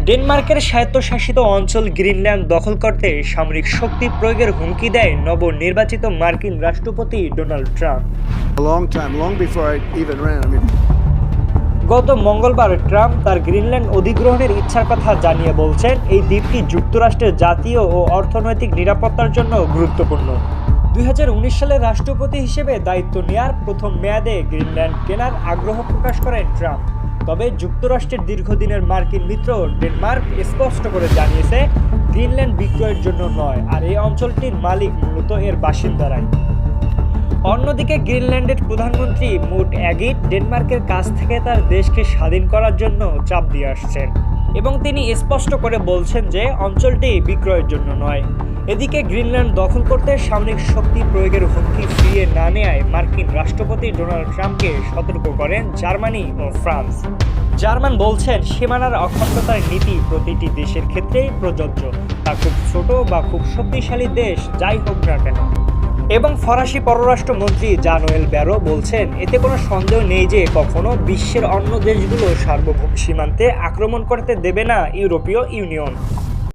ডেনমার্কের স্বায়ত্তশাসিত অঞ্চল গ্রিনল্যান্ড দখল করতে সামরিক শক্তি প্রয়োগের হুমকি দেয় নবনির্বাচিত মার্কিন রাষ্ট্রপতি Donald Trump. Long before I even ran. গত মঙ্গলবার ট্রাম্প তার গ্রিনল্যান্ড অধিগ্রহণের ইচ্ছার কথা জানিয়ে বলছেন, এই দ্বীপটি যুক্তরাষ্ট্রের জাতীয় ও অর্থনৈতিক নিরাপত্তার জন্য গুরুত্বপূর্ণ। 2019 সালে রাষ্ট্রপতি হিসেবে দায়িত্ব নেয়ার প্রথম মেয়াদে গ্রিনল্যান্ড কেনার আগ্রহ প্রকাশ করেন ট্রাম্প। তবে যুক্তরাষ্ট্রের দীর্ঘদিনের মার্কিন মিত্র ডেনমার্ক স্পষ্ট করে জানিয়েছে, গ্রিনল্যান্ড বিক্রয়ের জন্য নয়, আর এই অঞ্চলটির মালিক মূলত এর বাসিন্দারাই। অন্যদিকে গ্রিনল্যান্ডের প্রধানমন্ত্রী মুট অ্যাগিট ডেনমার্কের কাছ থেকে তার দেশকে স্বাধীন করার জন্য চাপ দিয়ে আসছেন এবং তিনি স্পষ্ট করে বলছেন যে অঞ্চলটি বিক্রয়ের জন্য নয়। এদিকে গ্রিনল্যান্ড দখল করতে সামরিক শক্তি প্রয়োগের হুমকি ফিরিয়ে না নেয়ায় মার্কিন রাষ্ট্রপতি ডোনাল্ড ট্রাম্পকে সতর্ক করেন জার্মানি ও ফ্রান্স। জার্মান বলছেন, সীমানার অখণ্ডতার নীতি প্রতিটি দেশের ক্ষেত্রেই প্রযোজ্য, তা খুব ছোট বা খুব শক্তিশালী দেশ যাই হোক না কেন। এবং ফরাসি পররাষ্ট্রমন্ত্রী জানোয়েল ব্যারো বলছেন, এতে কোনো সন্দেহ নেই যে কখনো বিশ্বের অন্য দেশগুলো সার্বভৌম সীমান্তে আক্রমণ করতে দেবে না ইউরোপীয় ইউনিয়ন।